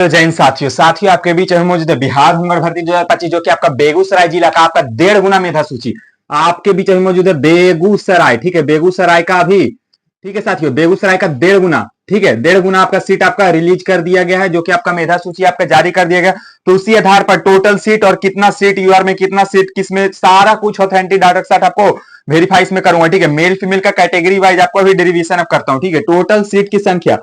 तो जैन साथियों आपके बीच में मौजूद है बिहार हुनर भर्ती 2025 जो कि आपका बेगूसराय जिला का आपका 1.5 गुना मेधा सूची आपके बीच में मौजूद है। बेगूसराय, ठीक है, बेगूसराय का भी, ठीक है साथियों, बेगूसराय का 1.5 गुना, ठीक है, 1.5 गुना आपका सीट आपका रिलीज कर दिया गया है, जो कि आपका मेधा सूची आपका जारी कर दिया गया। तो उसी आधार पर टोटल सीट और कितना सीट यूआर में, कितना सीट किसमें, सारा कुछ ऑथेंटिक डाटा के साथ आपको वेरीफाई इसमें करूंगा, ठीक है। मेल फीमेल का कैटेगरी वाइज आपको अभी डेरिवेशन अब करता हूं, ठीक है। टोटल सीट की संख्या,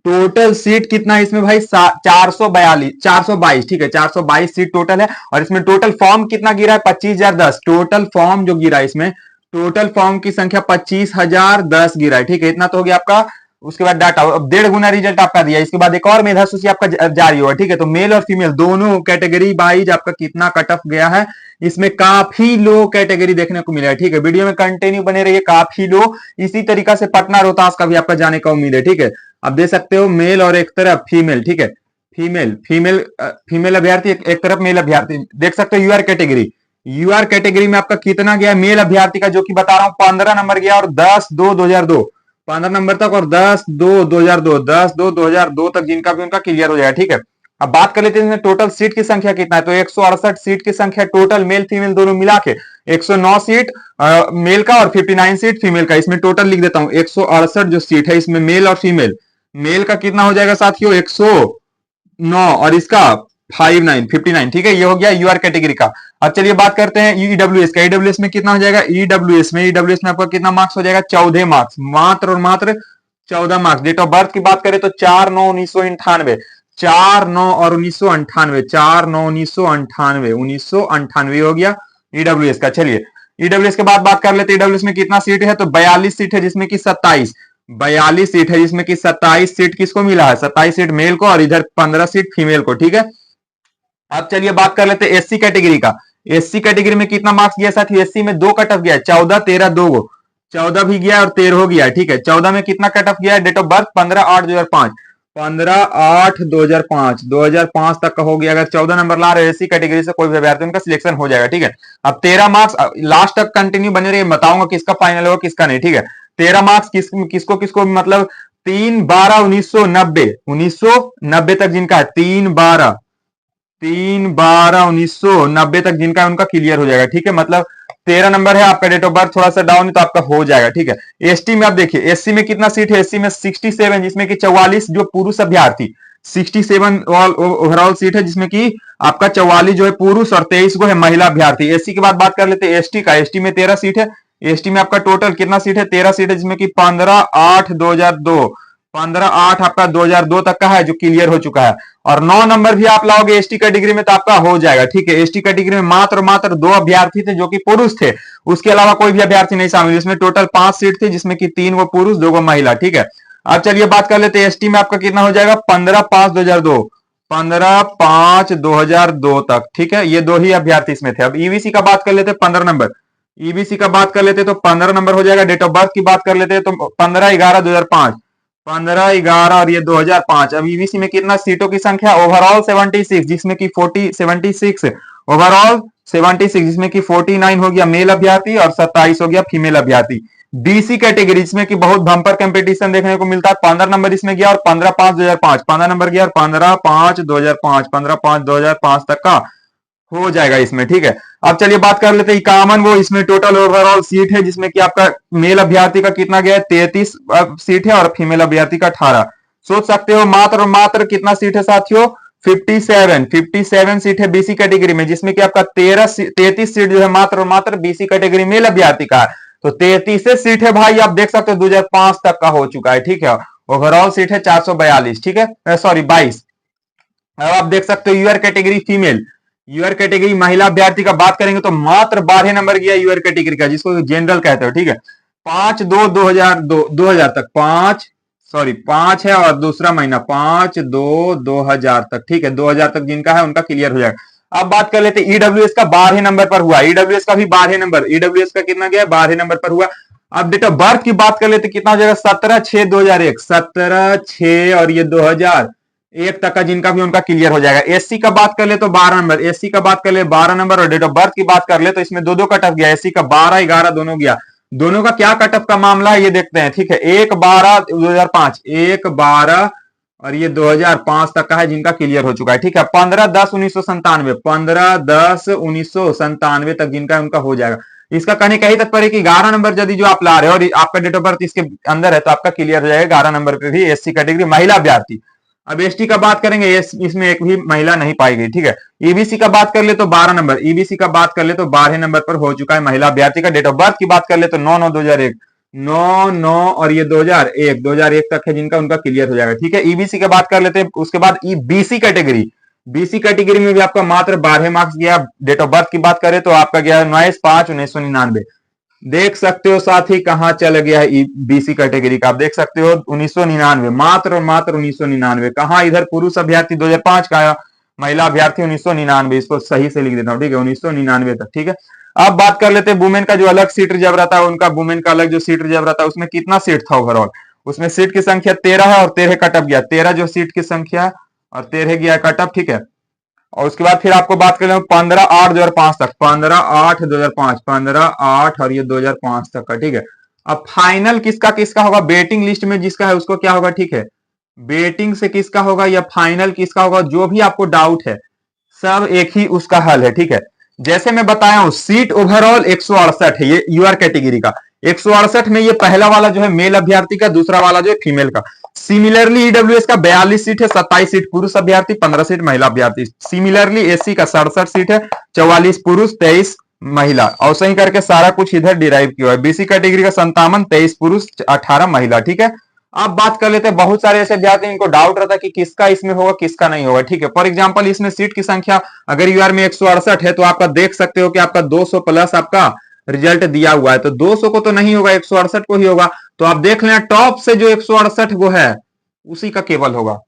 टोटल सीट कितना है इसमें भाई, 422, ठीक है, 422 सीट टोटल है। और इसमें टोटल फॉर्म कितना गिरा है, 25,010। टोटल फॉर्म जो गिरा है इसमें, टोटल फॉर्म की संख्या 25,010 गिरा है, ठीक है। इतना तो हो गया आपका। उसके बाद डाटा, अब 1.5 गुना रिजल्ट आपका दिया। इसके बाद एक और मेधा सूची आपका जारी हुआ, ठीक है। तो मेल और फीमेल दोनों कैटेगरी वाइज आपका कितना कट ऑफ गया है, इसमें काफी लो कैटेगरी देखने को मिला है, ठीक है। वीडियो में कंटिन्यू बने रहिए, काफी लो। इसी तरीका से पटना रोहतास का भी आपका जाने का उम्मीद है, ठीक है। अब देख सकते हो मेल और एक तरफ फीमेल, ठीक है, फीमेल अभ्यर्थी, एक तरफ मेल अभ्यर्थी। देख सकते हो यूआर कैटेगरी में आपका कितना गया मेल अभ्यर्थी का, जो कि बता रहा हूं 15 नंबर गया, और 10/2/2002 15 नंबर तक, और 10/2/2002 तक जिनका भी उनका क्लियर हो जाएगा, ठीक है। अब बात कर लेते हैं टोटल सीट की संख्या कितना है। तो 168 सीट की संख्या टोटल, मेल फीमेल दोनों मिला के 109 सीट मेल का और 59 सीट फीमेल का। इसमें टोटल लिख देता हूं, 168 जो सीट है इसमें मेल और फीमेल, मेल का कितना हो जाएगा साथियों, 109, और इसका 59, ठीक है। ये हो गया यूआर कैटेगरी का। अब चलिए बात करते हैं ईडब्ल्यूएस का। ईडब्ल्यूएस में कितना हो जाएगा, ईडब्ल्यूएस में आपका कितना मार्क्स हो जाएगा, 14 मार्क्स, मात्र और मात्र 14 मार्क्स। डेट ऑफ बर्थ की बात करें तो 4/9/1998, 4/9 और 1998, 4/9/1998, 1998 हो गया ईडब्ल्यूएस का। चलिए ईडब्ल्यूएस के बाद बात कर लेते हैं ईडब्ल्यूएस में कितना सीट है। तो 42 सीट है, जिसमें कि 42 सीट है, जिसमें कि 27 सीट किसको मिला है, 27 सीट मेल को, और इधर 15 सीट फीमेल को, ठीक है। अब चलिए बात कर लेते हैं एससी कैटेगरी का। एससी कैटेगरी में कितना मार्क्स गया साथी, एससी में 2 कट ऑफ गया, 14 13 2 14 भी गया और 13 हो गया, ठीक है। 14 में कितना कट ऑफ गया है, डेट ऑफ बर्थ 15/8/2005, 15/8/2005, 2005 तक का हो गया। अगर 14 नंबर ला रहे एससी कैटेगरी से कोई भी अभ्यर्थी, उनका सिलेक्शन हो जाएगा, ठीक है। अब 13 मार्क्स, लास्ट तक कंटिन्यू बने रहिए, बताऊंगा किसका फाइनल होगा किसका नहीं, ठीक है। 13 मार्क्स किसको किसको मतलब 3/12/1990, 1990 तक जिनका है, 3/12/1990 तक जिनका उनका क्लियर हो जाएगा, ठीक है। मतलब 13 नंबर है आपका, डेट ऑफ बर्थ थोड़ा सा डाउन है तो आपका हो जाएगा, ठीक है। एसटी में आप देखिए, एससी में कितना सीट है, एससी में 67, जिसमें कि 44 जो पुरुष अभ्यर्थी, 67 ओवरऑल सीट है, जिसमें कि आपका 44 जो है पुरुष और 23 को है महिला अभ्यर्थी। एससी के बाद बात कर लेते हैं एसटी का। एसटी में 13 सीट है, एसटी में आपका टोटल कितना सीट है, 13 सीट है, जिसमें कि 15/8/2002, 15/8 आपका 2002 तक का है जो क्लियर हो चुका है। और 9 नंबर भी आप लाओगे एसटी कैटेगरी में तो आपका हो जाएगा, ठीक है। एसटी कैटेगरी में मात्र 2 अभ्यर्थी थे जो कि पुरुष थे, उसके अलावा कोई भी अभ्यर्थी नहीं शामिल। इसमें टोटल 5 सीट थी, जिसमें कि 3 वो पुरुष 2 वो महिला, ठीक है। अब चलिए बात कर लेते हैं एसटी में आपका कितना हो जाएगा, 15/5/2002, 15/5/2002 तक, ठीक है। ये 2 ही अभ्यर्थी इसमें थे। अब ईबीसी का बात कर लेते हैं 15 नंबर, ईबीसी का बात कर लेते तो 15 नंबर हो जाएगा। डेट ऑफ बर्थ की बात कर लेते हैं तो 15/11/2005, 15/11 और ये 2005। अब ईबीसी में कितना सीटों की संख्या, ओवरऑल 76, जिसमें कि 76 ओवरऑल 76, जिसमें कि 49 हो गया मेल अभ्यर्थी और 27 हो गया फीमेल अभ्यर्थी। बीसी कैटेगरी इसमें कि बहुत बम्पर कंपटीशन देखने को मिलता है। 15 नंबर इसमें गया और 15/5/2005, 15 नंबर गया और 15/5/2005, 15/5/2005 तक का हो जाएगा इसमें, ठीक है। अब चलिए बात कर लेते हैं कॉमन वो, इसमें टोटल ओवरऑल सीट है, जिसमें कि आपका मेल अभ्यर्थी का कितना गया है, 33 सीट है, और फीमेल अभ्यर्थी का 18। सोच सकते हो मात्र कितना सीट है साथियों, 57 सीट है बीसी कैटेगरी में, जिसमें कि आपका 33 सीट जो है मात्र बीसी कैटेगरी मेल अभ्यर्थी का है। तो 33 सीट है भाई, आप देख सकते हो 2005 तक का हो चुका है, ठीक है। ओवरऑल सीट है 442, ठीक है, सॉरी 22। अब आप देख सकते हो UR category female, UR category महिला अभ्यर्थी का बात करेंगे तो मात्र 12 नंबर गया यूआर कैटेगरी का, जिसको जनरल कहते हो, ठीक है। 5/2/2000 तक, 5 है और दूसरा महीना 5/2/2000 तक, ठीक है। 2000 तक जिनका है उनका क्लियर हो जाएगा। अब बात कर लेते हैं ईडब्ल्यूएस का, 12 नंबर पर हुआ, ईडब्ल्यूएस का भी 12 नंबर, ईडब्ल्यूएस का कितना गया, 12 नंबर पर हुआ। अब डेट ऑफ बर्थ की बात कर लेते कितना हो जाएगा, 17/6/2001, 17/6 और ये 2001 तक का जिनका भी उनका क्लियर हो जाएगा। एससी का बात कर ले तो 12 नंबर, एससी का बात कर ले 12 नंबर, और डेट ऑफ बर्थ की बात कर ले तो इसमें 2 कट ऑफ गया, एससी का 12/11 दोनों गया। दोनों का क्या कट ऑफ का मामला है ये देखते हैं, ठीक है। 1/12/2005, 1/12 और ये 2005 तक का है जिनका क्लियर हो चुका है। ठीक है, 15/10/1997, 15/10/1997 तक जिनका उनका हो जाएगा। इसका कहने का ही तात्पर्य कि 11 नंबर यदि जो आप ला रहे हो और आपका डेट ऑफ बर्थ इसके अंदर है तो आपका क्लियर हो जाएगा 11 नंबर पे भी एससी कैटेगरी महिला अभ्यर्थी। अब एसटी का बात करेंगे, इसमें एक भी महिला नहीं पाई गई। ठीक है, ईबीसी का बात कर ले तो 12 नंबर, ईबीसी का बात कर ले तो 12 नंबर पर हो चुका है महिला अभ्यर्थी का। डेट ऑफ बर्थ की बात कर ले तो 9/9/2001, 9/9 और ये 2001 तक है जिनका उनका क्लियर हो जाएगा। ठीक है, ईबीसी की बात कर लेते हैं। उसके बाद बीसी कैटेगरी, बीसी कैटेगरी में भी आपका मात्र 12 मार्क्स गया। डेट ऑफ बर्थ की बात करें तो आपका गया 19/5/1999। देख सकते हो साथी कहां चल गया है बीसी कैटेगरी का, आप देख सकते हो 1999, मात्र और मात्र 1999। कहां इधर पुरुष अभ्यर्थी 2005 का, महिला अभ्यर्थी 1999। इसको सही से लिख देता हूं, ठीक है, 1999 तक। ठीक है, अब बात कर लेते हैं वुमेन का, जो अलग सीट रिजर्व रहता है उनका, वुमेन का अलग जो सीट रिजर्व रहता है उसमें कितना सीट था ओवरऑल। उसमें सीट की संख्या 13 है और 13 कटअप गया, 13 जो सीट की संख्या और 13 गया कटअप। ठीक है, और उसके बाद फिर आपको बात करें 15/8/2005 तक, 15/8/2005, 15/8 और ये 2005 तक का। ठीक है, अब फाइनल किसका किसका होगा, बेटिंग लिस्ट में जिसका है उसको क्या होगा। ठीक है, बेटिंग से किसका होगा या फाइनल किसका होगा, जो भी आपको डाउट है सब एक ही उसका हल है। ठीक है, जैसे मैं बताया हूं सीट ओवरऑल 168 है, ये यूआर कैटेगरी का 168 में ये पहला वाला जो है मेल अभ्यर्थी का, दूसरा वाला जो है फीमेल का। सिमिलरली ईडब्ल्यूएस का 42 सीट है, 27 सीट पुरुष अभ्यर्थी, 15 सीट महिला अभ्यर्थी। सिमिलरली एससी का 67 सीट है, 44 पुरुष 23 महिला, और सही करके सारा कुछ इधर डिराइव किया है। बीसी कैटेगरी का 57, 23 पुरुष 18 महिला। ठीक है, अब बात कर लेते हैं, बहुत सारे ऐसे अभ्यर्थी इनको डाउट रहता है कि किसका इसमें होगा किसका नहीं होगा। ठीक है, फॉर एग्जांपल इसमें सीट की संख्या अगर यूआर में 168 है तो आपका देख सकते हो कि आपका 200 प्लस आपका रिजल्ट दिया हुआ है, तो 200 को तो नहीं होगा, 168 को ही होगा। तो आप देख लें टॉप से जो 168 वो है उसी का केवल होगा।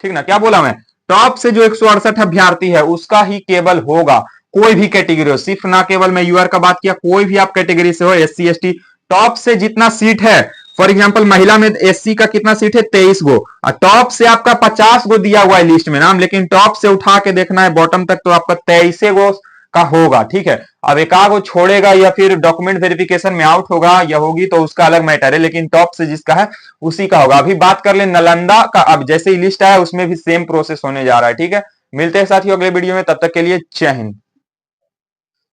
ठीक ना, क्या बोला मैं, टॉप से जो 168 अभ्यर्थी है उसका ही केवल होगा, कोई भी कैटेगरी हो। सिर्फ ना केवल मैं यूआर का बात किया, कोई भी आप कैटेगरी से हो, एससी एसटी, टॉप से जितना सीट है, फॉर एग्जांपल महिला में एससी का कितना सीट है 23 गो, और टॉप से आपका 50 गो दिया हुआ है लिस्ट में नाम, लेकिन टॉप से उठा के देखना है बॉटम तक तो आपका 23 गो का होगा। ठीक है, अब एकाध वो छोड़ेगा या फिर डॉक्यूमेंट वेरिफिकेशन में आउट होगा या होगी तो उसका अलग मैटर है, लेकिन टॉप से जिसका है उसी का होगा। अभी बात कर ले नालंदा का, अब जैसे ही लिस्ट आया उसमें भी सेम प्रोसेस होने जा रहा है। ठीक है, मिलते हैं साथियों अगले वीडियो में, तब तक के लिए जय हिंद।